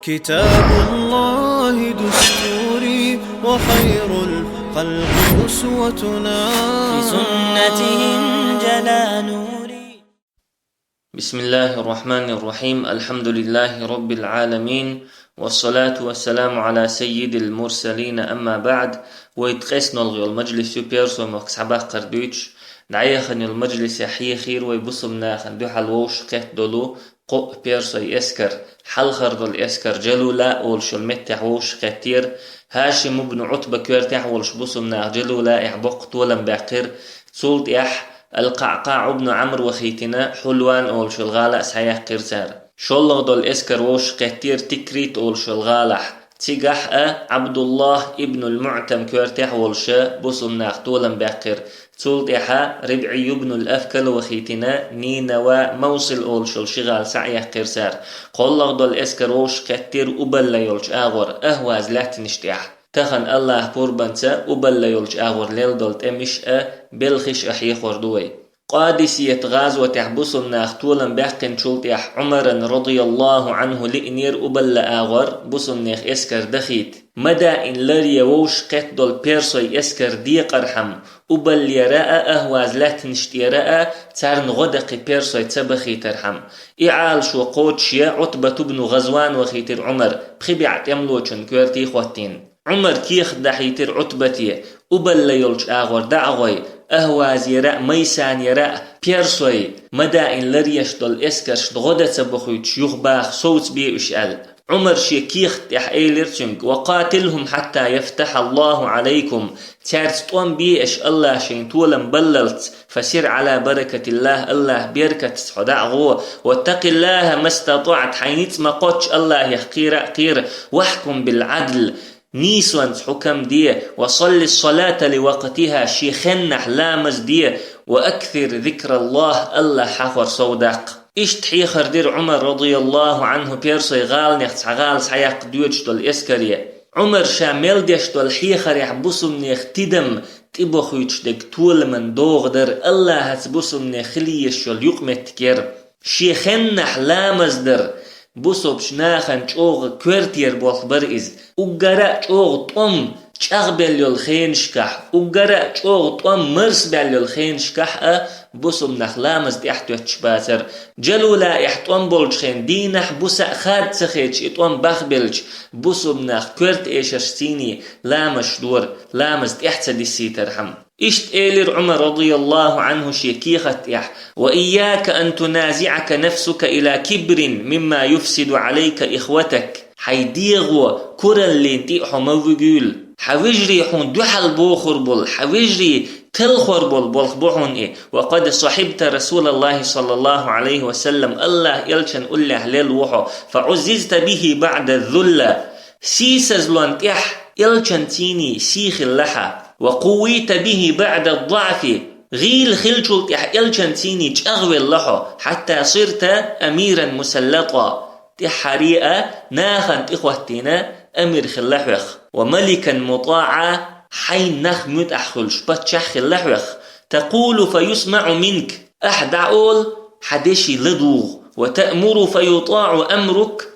كتاب الله دستوري وخير الخلق أسوتنا، بسنته انجلى نوري. بسم الله الرحمن الرحيم. الحمد لله رب العالمين، والصلاة والسلام على سيد المرسلين. أما بعد، ويتقسنا المجلس بيرسو مكسبه قردوش دعيخن المجلس يحيي خير ويبصمنا خندو حلوش قت دولو قو بيرسو يسكر حل خرد الاسكر جلو لا أولش المتح وش قتير هاشم بن عتبة كيرتح ولش بصمنا جلو لا إحبق طولا باقر سولت القعقاع بن عمرو وخيتنا حلوان أولش الغالة سحيح قرسار شولغ دول اسكر وش قتير تكريت أولش الغالح تيجح عبد الله ابن المعتم كيرتح ولش بصمنا طولا باقر سولت ربعي بن الأفكل وخيتنا نينوا موصل أولشل شغال سعيه قرسار قولغ دول اسكر وش قتير أبلا يولش آغور أهواز لاتنشتيح تخن الله بوربانسا أبلا يولش آغور ليل دولت امش بلخش أحيي خردوي قادسية غازوة تحبس الناخ طولا بحقن شلتيح عمر رضي الله عنه لإنير أبلا آغور بس الناخ اسكر دخيت مدى إن لريا ووش قت دول بيرسوي اسكر دي قرحم أبل يراء أهواز لاتنشت يراء تارن غدق بيرسوي تبخي ترحم إعال شو قوتشيا عتبة بن غزوان وخيتر عمر بخبعت يملوشن كورتي خواتين عمر كيخ دحيتر عتبتي أبل يولش آغور دعغوي أهواز يراء ميسان يراء بيرسوي مدى إن لريش دول اسكرش غدة تبخيتش يخباخ صوت بيه اشال عمر شيكيخ تحيلرتنك وقاتلهم حتى يفتح الله عليكم تارستوان بيش الله شين طولا بللت فسير على بركة الله بيركة حدع غو واتق الله ما استطعت حينيت ما قوتش الله يحقير قير واحكم بالعدل نيسوان حكم دي وصل الصلاة لوقتها شيخنح لامز دي وأكثر ذكر الله حفر صودق اشتحي خردير عمر رضي الله عنه بيرسي غال نيخت غال سحيق ديوش دول اسكرية عمر شامل ديش دول حيخر يحبسم نيخ تدم تبخيتش دك طول من دوغدر الله هتبسم نيخليش يول يقمت كير شيخنح لامزدر بوسوب شناخن چوغ كورتير بوخبر إز وقرأ چوغ طم چغبل يول خينشكح وقرأ چوغ طم مرس بل يول خينشكح بوسوب نخلامز دي احتو اتشباتر جلو لا احتوان بولج خين دينح بوسا خاد سخيتش اتوان بخبلج بوسوب نخ كورت ايشش سيني لامش دور لامز دي احتسا دي سيترحم اشت إيلر عمر رضي الله عنه شيكيخت وإياك أن تنازعك نفسك إلى كبر مما يفسد عليك إخوتك حيديغو كورن لينتيحو موجول حوجري حون دوحل بوخر بول حوجري تلخور بول بوحون وقد صحبت رسول الله صلى الله عليه وسلم الله يلشن الله للوحو فعززت به بعد الذلة سيسزلون يلشن تيني سيخ اللحى وقويت به بعد الضعف غيل خلشل يلشن تيني تأغوي اللحو حتى صرت أميرا مسلطا تحريئة ناخن إخوتنا أمير خلحوخ وملكا مطاعا حين نخ متأخلش بتشخ اللحوخ تقول فيسمع منك أحدعول حدشي لدوغ وتأمر فيطاع أمرك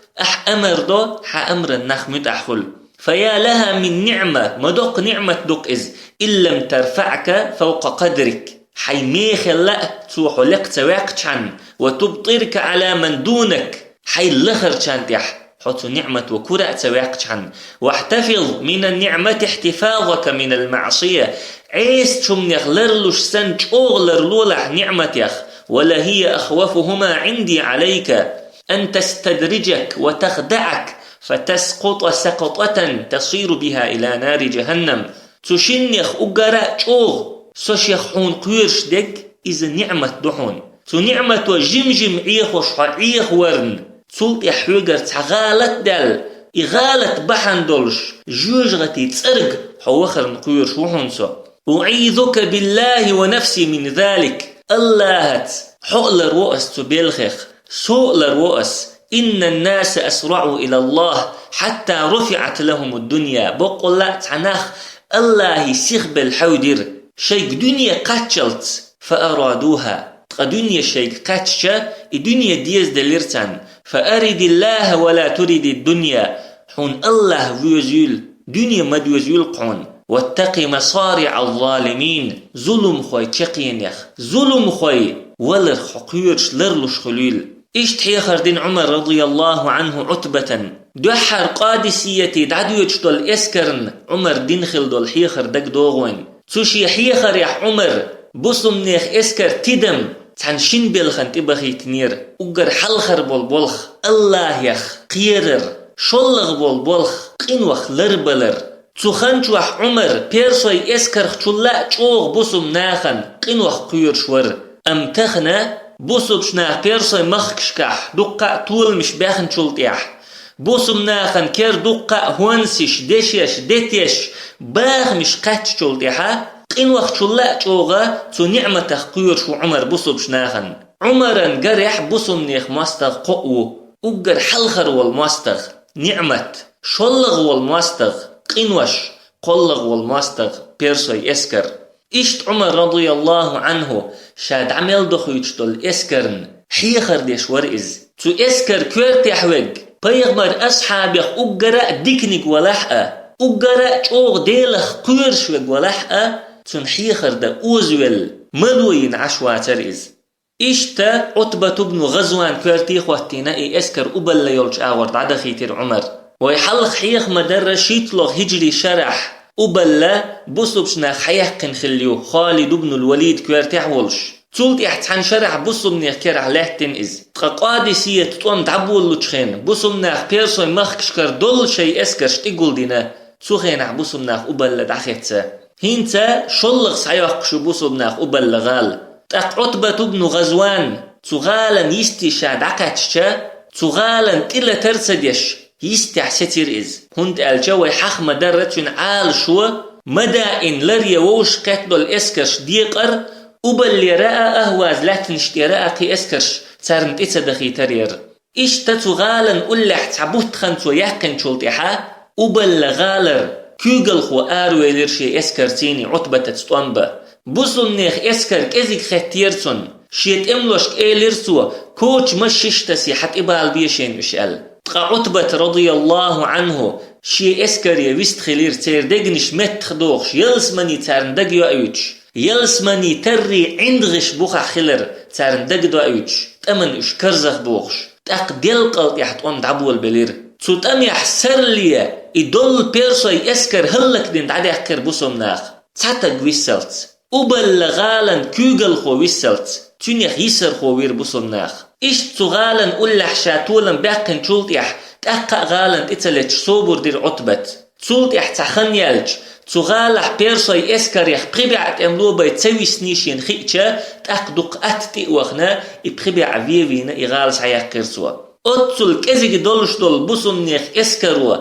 أمر دو أمر النخ متأخل فيا لها من نعمة مدق نعمة دق إز إن لم ترفعك فوق قدرك حيميخ لا تسوح لك تواقشان وتبطرك على من دونك حي لخر شانتح حط نعمة وكرة تواقشان واحتفظ من النعمة احتفاظك من المعصية عيست شم يخلرلش سنج أغلر نعمة يخ ولا هي أخوفهما عندي عليك أن تستدرجك وتخدعك فتسقط سقطة تصير بها إلى نار جهنم تشنيخ أقراء چوغ سوشيخ حون قيرش دك إذا نعمة دحون تو نعمة وجمجم عيخ وشعيخ ورن سلط يحوغر تغالت دل إغالت بحن دولش جوجغتي تسرق حوخر نقيرش وحنسو أعيذك بالله ونفسي من ذلك اللهت حقل الرؤس تبلخخ سوء الرؤس إن الناس أسرعوا إلى الله حتى رفعت لهم الدنيا بقول لا تعناخ الله يسيخ بالحودر شيء دنيا قاتشلت فأرادوها دنيا شيء قاتشة دنيا ديز دليرتان فأرد الله ولا ترد الدنيا حون الله ويزيل دنيا مد ويزيل قون واتقي مصارع الظالمين ظلم خوي تشقين يخ ظلم خوي ولر حقيرش لرلش خليل اشتحيخر دين عمر رضي الله عنه عتبة دوحر قادسيتي دعدوش دول اسكرن عمر دين خل دول حيخر دك دوغوين تشي حيخر يح عمر بصم نيخ اسكر تدم تنشين بلخن تبخي تنير اقر حلخر بولبولخ الله يخ قيرر شلغ بولبولخ قنوخ لربلر تخنجوح عمر بيرسوي اسكر خشلا چوغ بصم ناخن قنوخ قير شور ام تخنا بصب شناخ بيرسوي مخكشكح دقا طول مش باخن شلطيح بصم ناخن كير دقا هونسش دشيش دتيش باخ مش قاتش شلطيحا قنوخ شلا چوغا تو نعمتخ قير شو عمر بصب شناخن عمرن قرح بصم نيخ ماستغ قوو اقر حلخر والماستغ نعمت شلغ والماستغ قنوش قلغ والماستغ بيرسوي اسكر اشت عمر رضي الله عنه شاد عمل دخويتش دول اسكرن حيخر ديش ورئز تو اسكر كورتي حوج بيغمر اصحابيخ اقرأ ديكنيك ولحقا اقرأ چوغ ديلخ قيرشوج ولحقا تون حيخر دا اوزويل ملوين عشواتر از اشتا عتبة بن غزوان كورتي خواتينا اسكر ابل يولج اورد عدا خيتر عمر ويحلق حيخ مدر شيتلوغ هجري شرح أبلا بصبشنا حيحقن خليو خالد بن الوليد كوارتح ولش تولت احتحان شرح بصبنيخ كرح لحتن إز قادسية تطوام دعبول لتشخين بصبناخ بيرسوي مخكشكر دول شي اسكرش تقول دينا تسوخينح بصبناخ أبلا دعخيتسا هينتا شلغ سعيوخشو بصبناخ أبلا غال تاق عتبة بن غزوان تغالا يستيشا دعكتشا تغالا تلا ترسديش يستح ستير إز هند الجوي حخ مدرتون عال شو مدى إن لري ووش قتل الإسكرش ديقر وباللي رأى أهواز لاتن اشتراء قي إسكرش تارنت إتسا دخي ترير إشتتو غالا أولح تعبوت خانتو يحقن شلطيحا وبال غالر كوغل خو آروي لرشي إسكرتيني عتبة تستوانبا بوصل نيخ إسكر كزيك ختيرتون شيت إملوشك إيلرسو كوش مششتسي حت إبال بيشين وشال عتبة رضي الله عنه شي اسكري ويست خلير تيردقنش متخدوخش يلسمني تارندق يوأيوش يلسمني تري عندغش بوخا خلر تارندق دوأيوش تأمن اش كرزخ بوخش تاق ديل قلت يحتقون دعبول بلير تتأم يحسر لي يدول بيرسوي اسكر هلك دين دعدي احكر بوسم ناخ تاتق ويسلت وبلغالا كوغل خو ويسلت تنيخ يسر خو وير بوسم ناخ إشت غالن أولح شاتولا باقن شلطيح تأقى غالن إتلتش صوبر دير عتبت شلطيح تخن يالج تغالح بيرسوي إسكريح بخبعت أملوبا يتسوي سنيشين خيتشا تأق دقات تئوخنا إبخبع فيوينا إغالس عياق كرسوا أتسل كزيك دولش دول بوسم نيخ إسكروا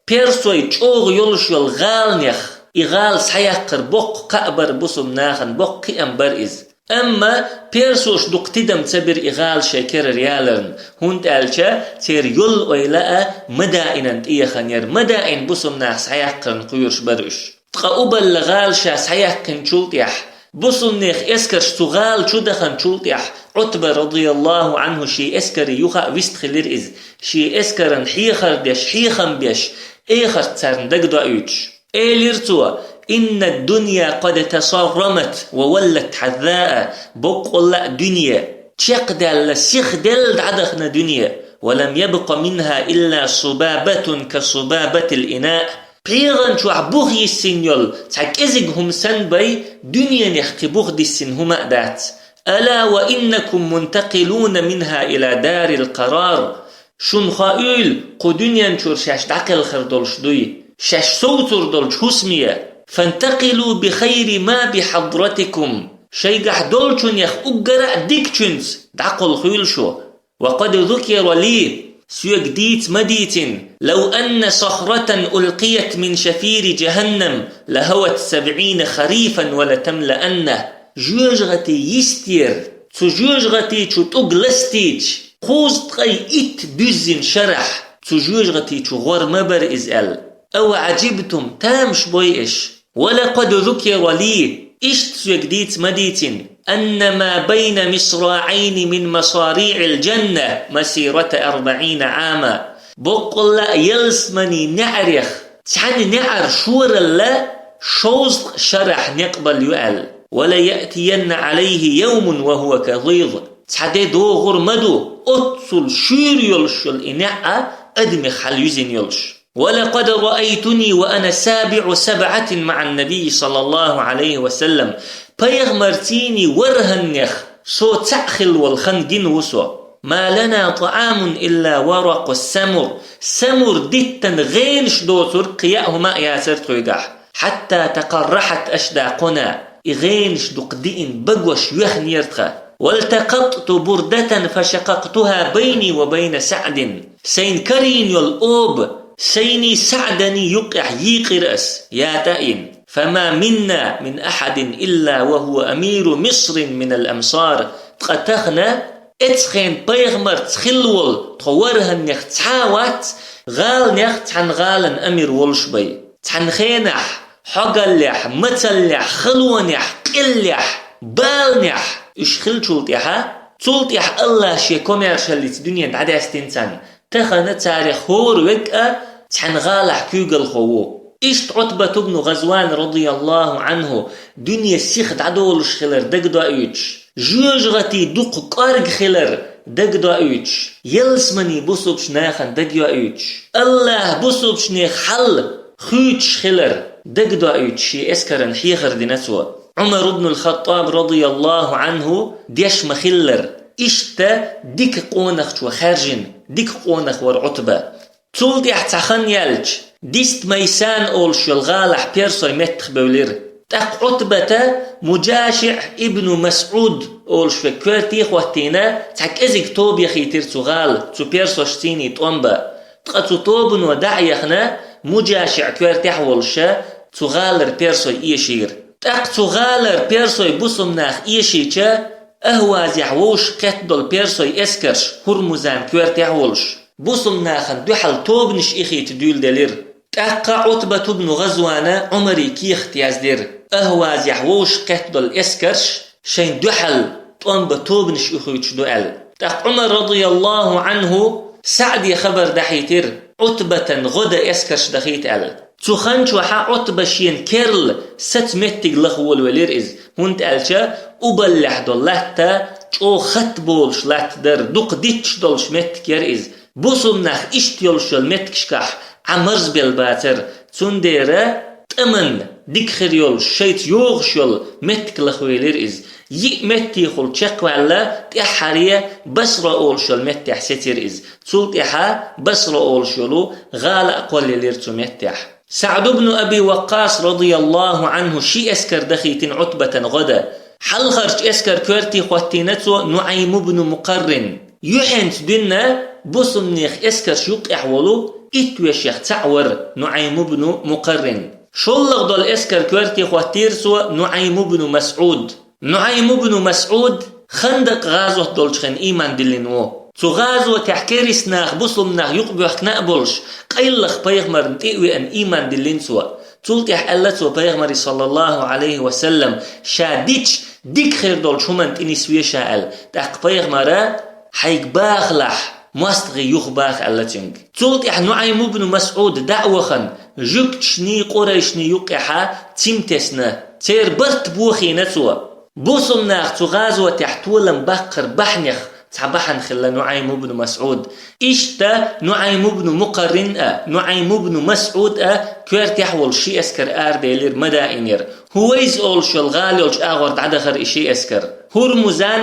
بيرسوي تشوغ يولش يول غال نيخ إغالس عياق بق قأبر بوسم ناخن بق أمبر إز أما بيرسوش دقتدم تبر إغال شاكر ريالرن هند ألشا تير يول ويلاء مدائنا إيخانير مدائن بصم ناس حياقن قيرش برش تقاوبل لغال شا سحياقن شلطيح بصم نيخ إسكرش تغال شدخن شلطيح عتبة رضي الله عنه شي إسكر يوخا ويست خلير إز شي إسكرن حيخر ديش حيخن بيش إيخر تسارن دقدو أيوش إيليرتوا إن الدنيا قد تصرمت وولت حذاء بقول لا دنيا تشقدل سيخدل عدخنا دنيا ولم يبق منها إلا صبابة كصبابة الإناء بيغن شو عبوغي السنيول تاكيزيغهم سنبي دنيا يحكي بغدي السنهما دات ألا وإنكم منتقلون منها إلى دار القرار شن خائل قو دنيا شور شاش دعقل خردولش دوي شاش صوتر دولش حسمية فانتقلوا بخير ما بحضرتكم شيقح دولشن يخ أقرأ ديكشنز دعقل خيلشو وقد ذكر لي سيوك ديت مديت لو أن صخرة ألقيت من شفير جهنم لهوت 70 خريفا ولتملأنه جوجغتي يستير تجوجغتي تقلستيج خوز تغي إت بزن شرح تجوجغتي تغور مبر إزال أو عجبتم تامش بويش ولقد ذكر لي إشت سيوك ديت مديت أن ما بين مصراعين من مصاريع الجنة مسيرة 40 عاما. بقول يلسمني نعرخ تحن نعر شور الله شوز شرح نقبل يؤل ولا يأتين عليه يوم وهو كغيظ تحدي دوغر مدو أتصل شير يلش الإناء أدمي خليزين يلش. ولقد رأيتني وأنا 7 مع النبي صلى الله عليه وسلم بيغمرتيني ورهنخ سو تأخل والخنجين وسو ما لنا طعام إلا ورق السمر سمر ديتا غينش دوتر قياهما ياسر تغيقح حتى تقرحت أشداقنا إغينش دقدئن بقوش يخن يرتخى. والتقطت بردة فشققتها بيني وبين سعد سين كرين يلقوب سيني سعدني يقع يقرأس يا تائن. فما منا من أحد إلا وهو أمير مصر من الأمصار تقتخنا اتخين بيغمر تخلول تخورها نيخ تحاوات غال نيخ تحن غالا أمير ولشبي تحن خينح حقلح متلح خلونح قلح بالنح إش خلشولتيها تولتيح الله شي كوميرشالي الدنيا دعدا استنسان تخنا تاريخ هور وكأ تحن غالح كيوغل خوو. إشت عتبة بن غزوان رضي الله عنه دنيا السيخ دعدولش خلر دقدو أيوش جوجغتي دق قارق خلر دقدو أيوش يلسمني بصوبش ناخن دقيو أيوش الله بصوبش ناخ حل خوش خلر دقدو أيوش اسكرن حيخر دينسوا. عمر بن الخطاب رضي الله عنه ديش مخلر إشتا ديك قونخ وخارجن ديك قونخ ور عتبة تولدي احتخن يالج ديست ميسان أولش الغالح بيرسوي متخ بولير تاق عتبة مجاشع ابن مسعود أولش فكواتي خواتينا تاك ازيك توب يخيتير تغال تو بيرسوش تيني طنبا تقاتو توبن ودعيخنا مجاشع كوارتي حولشا تغالر بيرسوي إيشير تاق تغالر بيرسوي بصمناخ إيشيشا أهوازي حوش قتدل بيرسوي اسكرش هرمزان كوارتي حولش بصمناخن دوحل توبنش إخيت دول دلير. تاقا عتبة بن غزوانة عمري كيخت يازدير أهواز يحوش قتدل اسكرش شين دوحل طنب توبنش إخيت دوال. تاق عمر رضي الله عنه سعد يخبر دحيتير عتبة غدا اسكرش دخيت ال تخنش وحا عتبة شين كيرل 6 لخول ولير إز هونت ألشا أبلح دولتا جو خط بولش لات در دوق ديتش دولش متكير إز بوسمناخ اشتيولشل متكشكح عمرز بالباتر تنديرا تمن ديك خريول شيت يوغشل متك لخويلير إز يمتي خل تشقوالا تحريه بصرة أولشل متح ستير إز تلتحا بصرة أولشلو غال أقول ليرتو متح. سعد بن أبي وقاص رضي الله عنه شي اسكر دخيتين عتبة غدا حل خرج اسكر كورتي خواتينتو نعيم بن مقرن يحنت دنا بوسمنيخ اسكر شوق احولو اتوش يخ تعور نعيم بن مقرن شلغ دول اسكر كورتي خواتيرسو نعيم بن مسعود. نعيم بن مسعود خندق غازوه دولشخن ايمان دلينو تو غازوه تحكيريس ناخ بوسمناخ يقبوخ نقبلش قيلخ بيغمر نتقوي ان ايمان دلينسو تلتح ألتو بيغمري صلى الله عليه وسلم شاديش ديك خير دول شومن تنسوية شاءل تاق بيغمرا حيك باخلح مستغي يخباخ ألتنك. تلتح نعيم بن مسعود دعوخن جوكتشني قريشني يقحا تيمتسنا تير برت بوخي نتوى بوصمناخ تغازوة تحتولن بقر بحنخ تعبحن خلا نعيم بن مسعود إشتا نعيم بن مقرن نعيم بن مسعود كويرت يحول شي اسكر ديلير مدائنير هويز أول شلغالي ولش آغورد عدخر إشي اسكر هرمزان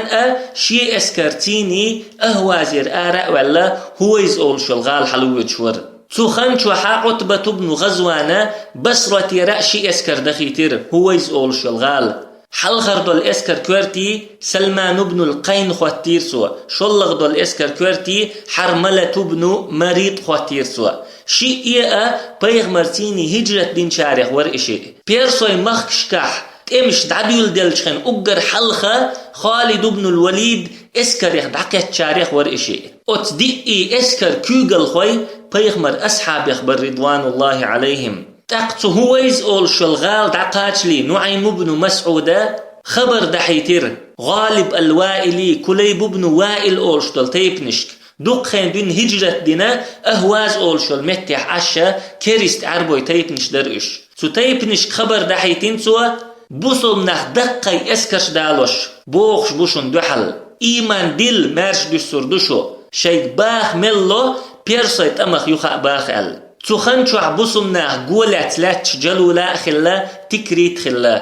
شي اسكر تيني أهوازير آراء ولا هويز أول شلغال حلوة شور سخن وحا عتبة بن غزوانة بصرة رأشي اسكر دخيتير هويز أول شلغال حل خردول اسكر كورتي سلمان بن القين خواتير سوا شلغ دول اسكر كورتي حرملة بن مريض خواتير سوا شيئة بيغمرتيني هجرة دين شارخ ور إشي بيرسوي مخشكح تمش دعديول دلشخن أقر حلخة خالد بن الوليد اسكر يخدعكت شارخ ور إشي أتدئي اسكر كوغل خوي بيغمر أصحاب يخبر رضوان الله عليهم. تاقتو هويز أول شلغال دعقاتلي نعيم بن مسعود خبر دحيتير غالب الوائلي كليب بن وائل أولشتل تيبنشك دقخين بن هجرة دينا أهواز أولشل متح عشا كريست عربوي تيبنش درش سو تيبنش خبر دحيتين سوا بوصل نخ دقي اسكرش دالوش بوخش بوشن دوحل إيمان دل مرش دستور دوشو شيء باخ ملو بيرسيت أمخ يخا باخ ال تخنشو عبوصل نخ قولت لاتش جلولا خلا تكريت خلا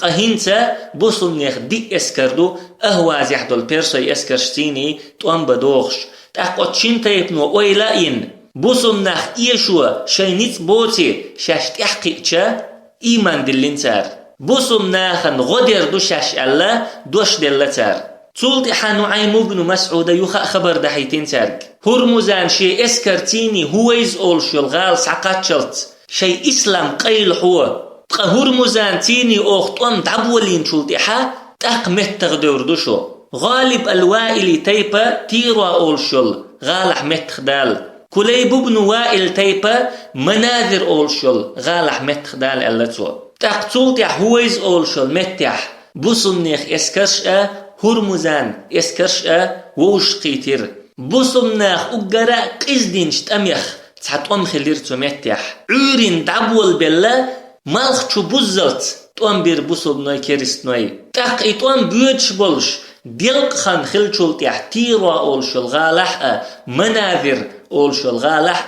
قهينتا بوصل نخ دي اسكردو أهواز يحدل بيرسي اسكرش تيني توان بدوخش تاقوت شنتا يبنو ويلاين بوصل نخ إيشوا شينيت بوتي شاشت احقيقشا إيمان دلين بوصل ناخن غدر دو شاش الله دوش دلتار تولد حانو عيمو بن مسعود يخا خبر دحيتين تارك هرمزان شي اسكرتيني هويز أولشو الغال سعقاتشلت شي إسلام قيل هو هرمزان تيني أختوان دعبولين تولد حا تاق متغدور دوشو غالب الوائل تيبا تيروا أولشل غالح متخدال كليب بن وائل تيبا مناذر أولشل غالح متخدال اللتو تقتلت هويز أولشل متح بوصنيخ اسكرشأ هرمزان اسكرشأ ووش قيتر بوصنيخ أقرأ قزدينش تأميخ تحطوم خليرتو متح عورين دعبول بلا مالخ چو بوزلت توام بير بوصل نوي كيرست نوي تاق ايتوام بيوتش بولش ديلق خان خلچول تيروا أولشل غالح مناذر أولشل غالح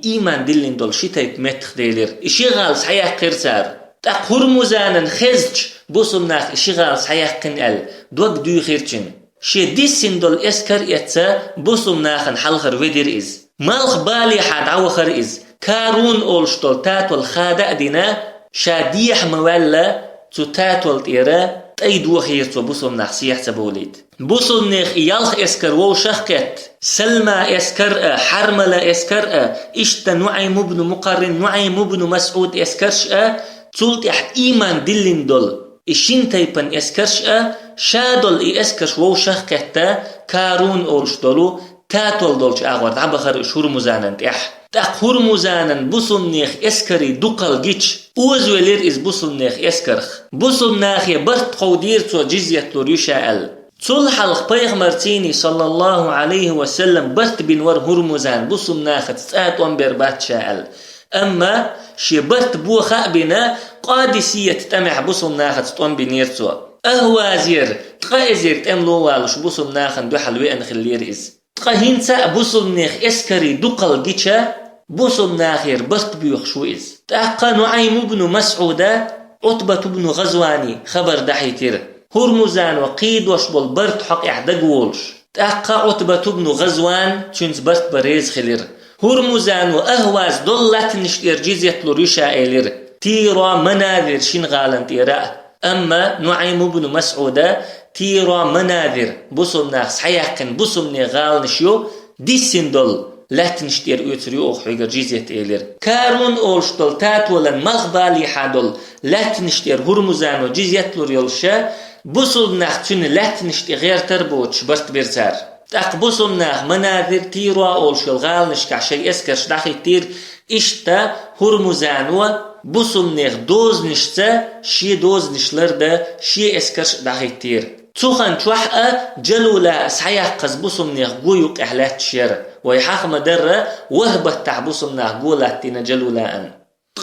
إيمان دلين دول شتايت متخ ديلر إشيغال صحيح قرسار تاق هرمزانن خزج بوصمناخ إشيغال صحيح قنقل دوك دو خيرچن شي ديسين دول اسكر يتسا بوصمناخن حلخر ودير إز مالخ بالي حاد عوخر إز كارون أولشتول تاتول خادق دينا شاديح مولا تو تاتول تيرا تأيدو خيرتو بوصمناخ سيح تبوليد بوصمناخ يالخ اسكر وو شخكت سلمى اسكر حرملة اسكر اشتا نعيم بن مقرن نعيم بن مسعود اسكرش تولت إيمان دلين دول إشين تايبن اسكرش شادول اسكرش وو شخكت كارون أولش دولو تاتول دولش أغورد عبخر إشهر مزانن تاق هرمزانن بوصمناخ اسكري دوقل جيتش اوزولير إز بوصمناخ اسكرخ بوصمناخ يبرت قودير تو جزية لوريشا صلح الخبيغمرتيني صلى الله عليه وسلم برت بنور هرمزان بوصمناخ تسات وانبر باتشا أما شي برت بو خابنا قادسية تتمع بوصمناخ تتوان بنيرتو أهوازير تقايزير تأملو والش بوصمناخ دو حلوين خلير إز تقهينتا بوصمناخ اسكري دوقل جيتشا بوصمناخير برت بيوخ شو إز تأقى نعيم بن مسعودة عتبة بن غزواني خبر دحيتير هرمزان وقيد وشبل برت حق إحدقولش تأقى عتبة بن غزوان تنز برت بريز خلير هرمزان وأهواز دولت نشتير جيزيت لوريشا إيلير تيرا مناذر شين غالن تيرا أما نعيم بن مسعودة تيرا مناذر بوصمناخ صحيحكن بوصمني غال نشيو ديسين دول لا تنشتير اوتريو حيقر جيزيت إيلير كارون أولشتل تاتولن مغبالي حادل لا تنشتير هرمزان وجيزيت لوريلشا بوصمناخ تن لا تنشتي غير تربوتش برت بيرتار تقبصمناخ مناذر تيروا أولشل غال نشكع شي اسكرش داخل تير اشتا هرمزانوا بوصمناخ دوز نشتا شي دوز نشلرده شي اسكرش داخل تير تخن توحقا جلولا صحيح قزبوصمناخ قويوك احلات شير ويحاق مدرة وهبت تعبوصمناخ قولات تينا جلولا ان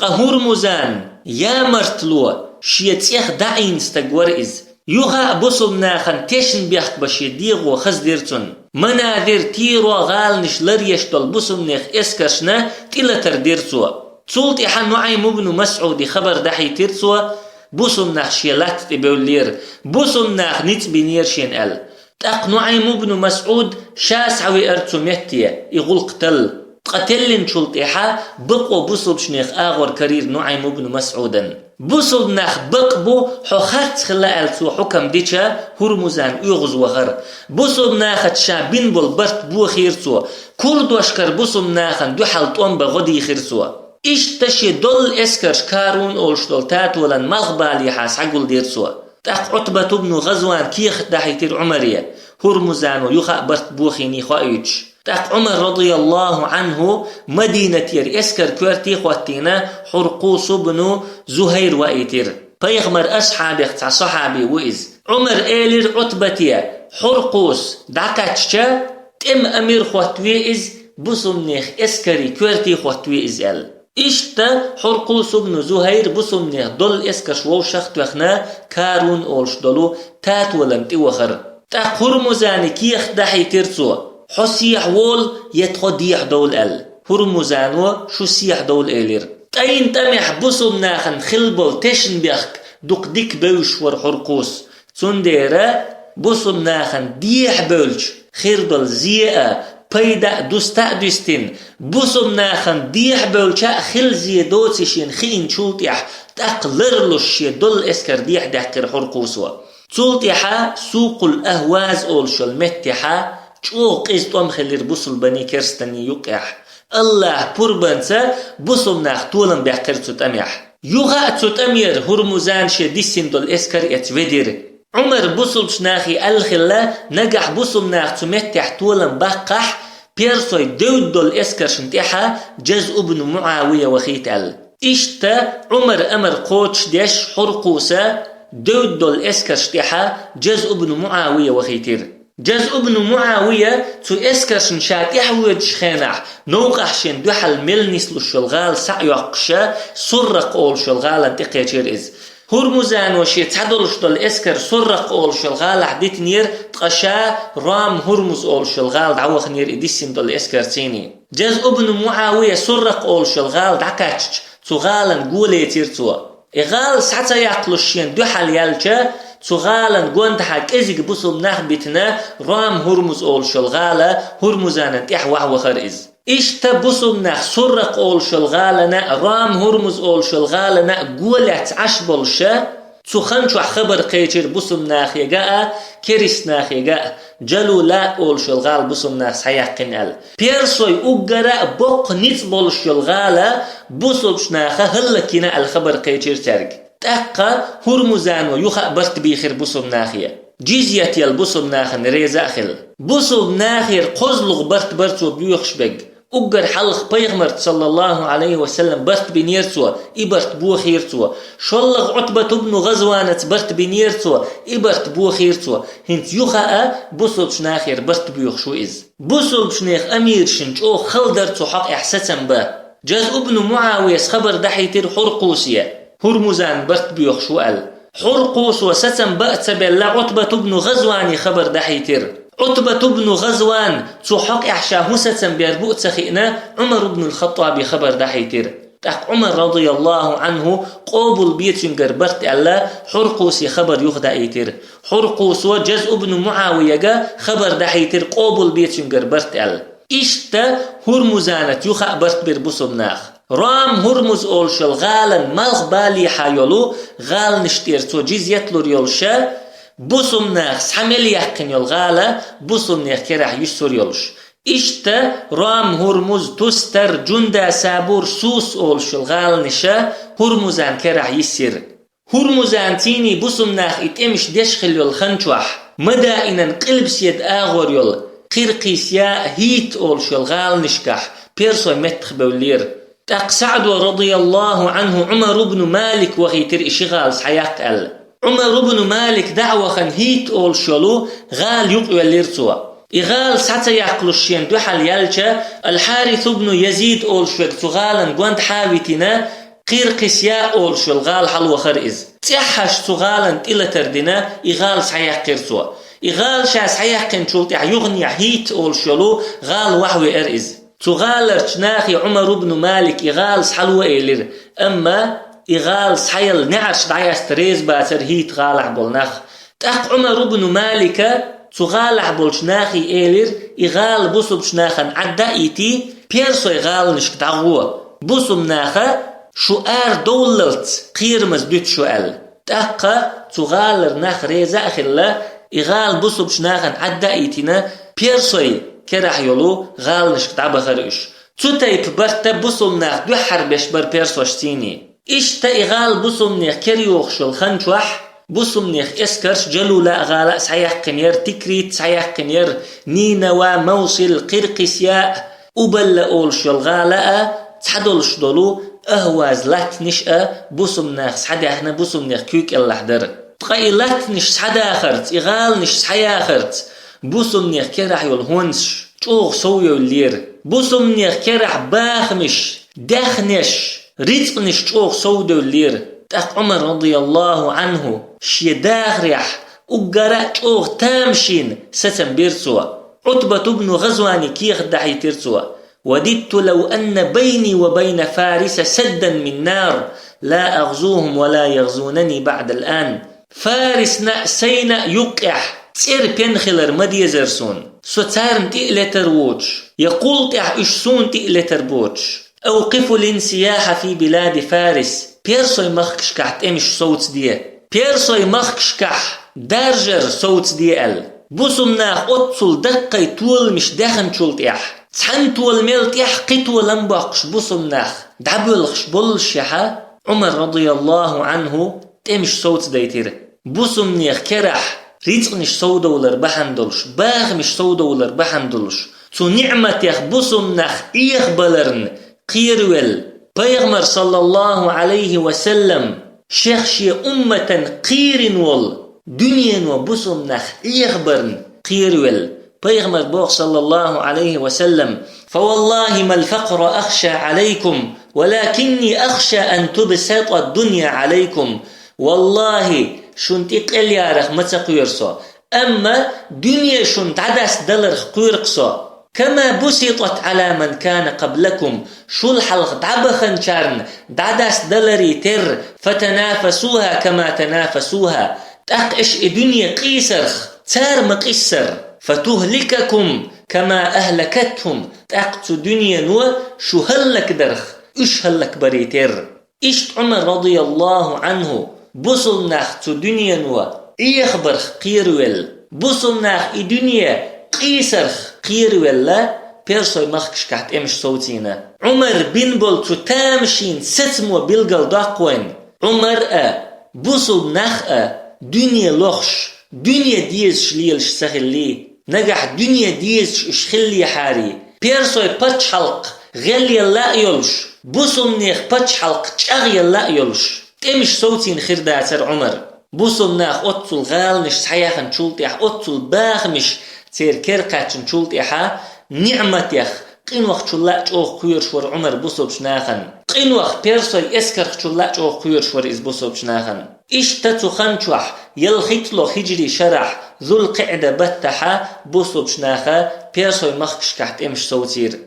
هرمزان يا مرتلو شي تيخ دعين استقور إز يوغا بوصمناخن تيشن بيحق بشي ديغو خز ديرتون مناذر تيرو غال نشلر يشتل بوصمناخ اسكرشنا تيلتر ديرتو تولت إحان نعيم بن مسعود خبر دحي تيرتو بوصمناخ شيلات تبولير بوصمناخ نيت بنير شين تاق نعيم بن مسعود شاس عوي ارتو ميتيا يغول قتلن تولت إحا بقو بوصب شنيخ آغور كرير نعيم بن مسعودا بوصل ناخ بقبو حخات خلا ألسو حكم ديشا هرمزان يغز وغر بوصل ناخ تشابين بول برت بو خيرسو كل دوشكر بوصل ناخن دو حلطون بغدي خيرسو إيش تشي دول اسكرش كارون أولشتول تاتولن مغبالي حاس عقل ديرسو تاق عتبة بن غزوان كيخ داحيتير عمرية هرمزان ويخا برت بو خيني خوايوش تاق عمر رضي الله عنه مدينة ير اسكر كورتي خواتينا حرقوس بن زهير وإيتر بيغمر أصحابي اختع صحابي وإز عمر إيلر عتبتيا حرقوس دعكاتشا تم أمير خواتويز بسمنيخ إسكري كورتي خواتويز أل إشتا حرقوس بن زهير بسمنيخ دول إسكش ووشخت وخنا كارون أولش دولو تات ولم توخر تا هرمزاني كيخ دحي ترسو حسيح وول يتخديح دول أل هرمزانو شو سيح دول إيلر تاين تمح بسمناخن خلبل تشن بيخك دوك ديك بوش ور حرقوس تنديرا بسمناخن ديح بولش خيردل زيئة بيدا دوستين بسمناخن ديح بولشا خل زي دوتشين خين شولتيح تقلرلوش دول اسكر ديح دحكر حرقوسوا تولتيحا سوق الأهواز أولشل متيحا چوق استوام خلير بسل بني كرستني يقح الله بربنسا بسمناخ طولن بحكر تتأميح يوغا تتأمير هرمزان شديسين دول اسكر اتودير عمر بسل شناخي الخلا نجح بسمناخ تمتح طولن بقح بيرسوي دود دول اسكر شنتيحا جزء ابن معاوية وخيت ال اشتا عمر امر قوتش ديش حرقوسا دود دول اسكر شتيحا جزء ابن معاوية وخيتير جزء ابن معاوية تو اسكر شنشاتيح ويدشخينح نوقح شن دوحل ملنس للشلغال سعيقشا سرق اول شلغال انتقيا جيرئز هرمزان وشي تعدلش دول اسكر سرق اول شلغال عديت نير تقشا رام هرمز اول شلغال دعوخ نير اديسين دول اسكر تيني جزء ابن معاوية سرق اول شلغال دعكاتش تغالا قولي تيرتوا إغال ساعتا يعقلوشين دوحل يالجا تغالا قوندحا كزيق بسوم ناخ بيتنا رام هرمز اول شلغالا هرمزانا تيح وحو خرئز إشتا بسوم ناخ سرق اول شلغالنا رام هرمز اول شلغالنا قولت عشبلشا تخنشو خبر قيجر بسوم ناخ يقاء كريس ناخ يقاء جلو لا اول شلغال بسوم ناخ سياقين ال بيرسوي اقرأ بوق نتبول شلغالا بسوم شناخ هلكينا الخبر قيجر ترق تأقى هرمزان ويخا برت بيخير بسوم ناخية جيزية يلبسوم ناخن ريزا أخل بسوم ناخير قزلغ برتو بيوخشبق أقر حلق بيغمر صلى الله عليه وسلم برت بنيرتو إبرت بوخيرتو شلغ عتبة ابن غزوانة برت بنيرتو إبرت بوخيرتو هنت يخا بسوم شناخير برت بيوخشو إز بسوم شنيخ أمير شنج أو خلدرتو حق إحساسا با جاز ابن معاوية خبر دحيتر حرقوسية هرمزان برت بيوخشو ال حرقوس وستن بأت بالله عتبة ابن غزواني خبر دحيتر عتبة ابن غزوان تحق إحشاه ستن بيربوء تخينا عمر بن الخطاب خبر دحيتر تحق عمر رضي الله عنه قوبل بيتنجر برت الله حرقوس خبر يخدع ايتر حرقوس وجزء ابن معاوية خبر دحيتر قوبل بيتنجر برت الله إشتا هرمزانت يخا برت بربوسم ناخ رام هرمز أولشل غالا مالخ بالي حيولو غال نشتيرتو جيزيتلور يولشا بوسم ناخ سحمل يحقن يول غالا بوسم ناخ كراح يشتور يولش إشتا رام هرمز تستر جندا سابور سوس أولشل غال نشا هرمزان كراح يسير هرمزان تيني بوسم ناخ اتمش دشخل يول خنشوح مدائنا قلب سيد آغور يول قرقيسيا هيت أولشل غال نشكح بيرسو متخ بولير سعد رضي الله عنه عمر بن مالك وغيتر إشغال سحياق ال عمر بن مالك دعوة خن هيت أول شلو غال يقوى الليرتوا إغال ساعتا يعقلوشين دوحل يالجا الحارث بن يزيد أول شوك تغالا قوانت حاويتنا قيرقسياء أول شو الغال حلو خرئز تحش تغالا إلا تردنا إغال سحياق قرتوا إغال شا سحياق قنشولت يغني هيت أول شلو غال وحوي أرئز تغالر تناخي عمر بن مالك إغال سحلوة إيلر أما إغال سحيل نعش دعيس تريز باتر هيت غالع بولناخ تاق عمر بن مالك تغالع بولشناخي إيلر إغال بوسو بشناخن عدا إيتي بيرسو إغال نشك دعوة بوسو مناخا شوار دولت قيرمز دوت شوال تاق تغالر ناخ ريزا أخلا إغال بوسو بشناخن عدا إيتينا بيرسو كراح يولو غال نشك تعب خريش تتايب برتا بوسم ناخ دو حربش بر بيرسوشتيني إشتا إغال بوسم ناخ كريوخ شل خنشوح بوسم ناخ إسكرش جلو لا غالا سعيح قنير تكريت سعيح قنير نينوا موصل قرقسياء وبل أول شل غالا تحدلش دولو أهواز لات نشأ بوسم ناخ سحدي احنا بوسم ناخ كيوك اللحدر تقيلت نش حدا آخرت إغال نش حيا آخرت بوسم نيخ كرح يلهونش چوغ سويو اللير بوسم نيخ كرح باخمش داخنش رزقنش چوغ سودو اللير تاق عمر رضي الله عنه شي داخرح وقرأ چوغ تامشين ستم بيرسوا عتبة بن غزوان كيخ دحي ترسوا وددت لو أن بيني وبين فارس سدا من نار لا أغزوهم ولا يغزونني بعد الآن فارس نأسينا يقح تير بينخلر مدي زرسون سو تارم تقلتر ووش يقول تح اشسون تقلتر بوش أوقفوا الانسياح في بلاد فارس بيرسوي مخكشكح تمش صوت ديه بيرسوي مخكشكح دارجر صوت ديال بوسمناخ أتصل دقي طول مش داخن شلتيح تحن طول ملتيح قطوة لنبقش بوسمناخ دعبلخش بلشيحة عمر رضي الله عنه تمش صوت ديتير بوسمنيخ كرح رزقنش سودولر بحندلش باغمش سودولر بحندلش تو نعمت يخ بوسمناخ إيخ بلرن قيرويل بيغمر صلى الله عليه وسلم شيخشي أمة قيرن وال دنيا وبسمناخ يخبرن قيرويل بيغمر بوخ صلى الله عليه وسلم فوالله ما الفقر أخشى عليكم ولكني أخشى أن تبسط الدنيا عليكم والله شنت إقل يارخ متقيرسو أما دنيا شنت عدس دلرخ قيرقسو كما بسطت على من كان قبلكم شو الحلق دعبخن شارن دعدس دلري تر فتنافسوها كما تنافسوها تقش الدنيا قيسرخ تار مقيسر فتهلككم كما أهلكتهم تقت دنيا نو شو هلك درخ إش هلك بريتر إشت عمر رضي الله عنه بصل ناخ دنيا نو إيخبرخ قيرويل بصل ناخ الدنيا قيسرخ قيرويل بيرسوي مخكش كحت امش صوتينا عمر بن بولتو تامشين ستمو بلغل داقوين عمر بصل ناخ دنيا لوخش دنيا ديز شليلش سخلي نجح دنيا ديز شخلي حاري بيرسوي باتش حلق غلي لا يلش بوسم نيخ باتش حلق تشاغي لا يلش تمش صوتين خير داتر عمر بوسم ناخ اوتل غال نش صحيحن شولتيح اوتل باخ مش تير كرقاتن شولتيحا نعمت يخ قين وقت شولا چوخ كوير شور عمر بوسوب شناخن قين وقت بيرسوي اسكر شولا چوخ كوير شور از بوسوب شناخن اشتتو خنچوح يلخيتلو هجري شرح ذو القعدة بتحا بوسوب شناخا بيرسوي مخكش كحت امش صوتير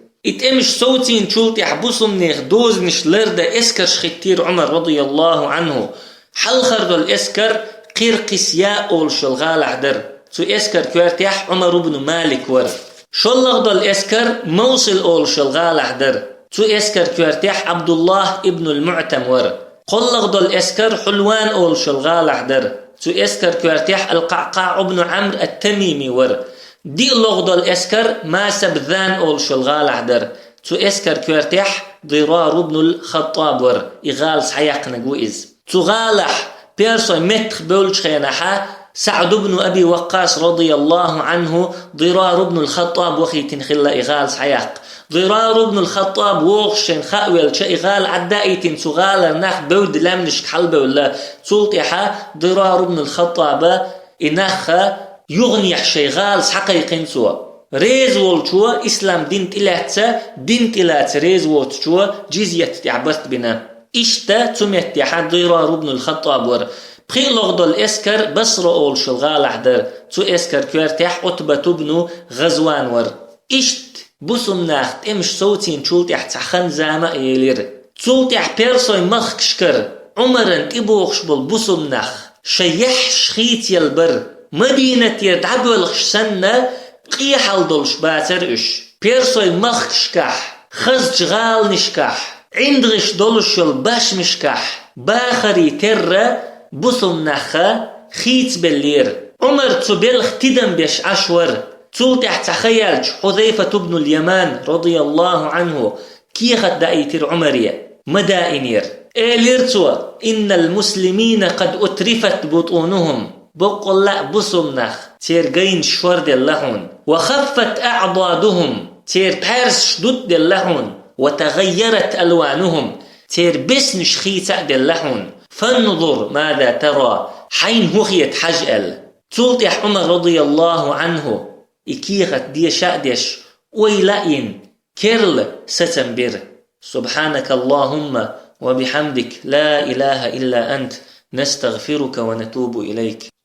امش صوتين شولتيح بوسوم نيخ دوز مش لردة اسكر شخيتير عمر رضي الله عنه حلخر دو الاسكر قيرقس يا اول شلغال عدر تو اسكر كوارتيح عمر بن مالك ور شلغ دو الاسكر موصل اول شلغال عدر تو اسكر كوارتيح عبد الله ابن المعتم ور قلغ دو الاسكر حلوان اول شلغال عدر تو اسكر كوارتيح القعقاع ابن عمرو التميمي ور دي لغ دو الاسكر ما سبذان اول شلغال عدر تو اسكر كوارتيح ضرار ابن الخطاب ور اغال سحيق نقوئز تو غالح بيرسوي متخ بولش خينحا سعد بن أبي وقاص رضي الله عنه ضرار بن الخطاب وخي تنخلا إغال سحيق ضرار بن الخطاب وغشن خاويل شا إغال عدائي سغال ناخ بود لامنش حلبة ولا سلطيحا ضرار بن الخطاب إناخ يغنيح شيغال سحقيقين سوا ريز والشوا إسلام دين تلات ريز والشوا جزية تعبرت بنا إشتا تميتحا ضرار بن الخطاب ور بخيلوغ دول اسكر بصر اول شلغال عدر تو اسكر كوارتيح عتبة بن غزوان ور اشت بوسم ناخت امش صوتين شولتيح تحخن زاما يلير تولتيح بيرسوي مخكشكر عمرن تبوخش بالبوسم ناخ شيح شخيت يلبر مدينة يدعبلخش سنة قيحل دولش باتر اش بيرسوي مخكشكح خز جغال نشكح عندغش دولش الباش مشكح باخري تر بوسم ناخا خيت باللير عمر تبلخ تدم بيش عشور تولتح تخيلج حذيفة بن اليمان رضي الله عنه كيخت دايتر عمرية مدائنير ليرتوا إن المسلمين قد أترفت بطونهم بقول لا بوسم ناخ تيرجين شور دي اللحون وخفت أعضادهم تير بارس شدود دي اللحون وتغيرت ألوانهم تير بسن شخيت دي اللحون فانظر ماذا ترى حين هخيت حجأل تولت يح عمر رضي الله عنه إكيغت دي شادش ويلائين كيرل ستنبر سبحانك اللهم وبحمدك لا إله إلا أنت نستغفرك ونتوب إليك.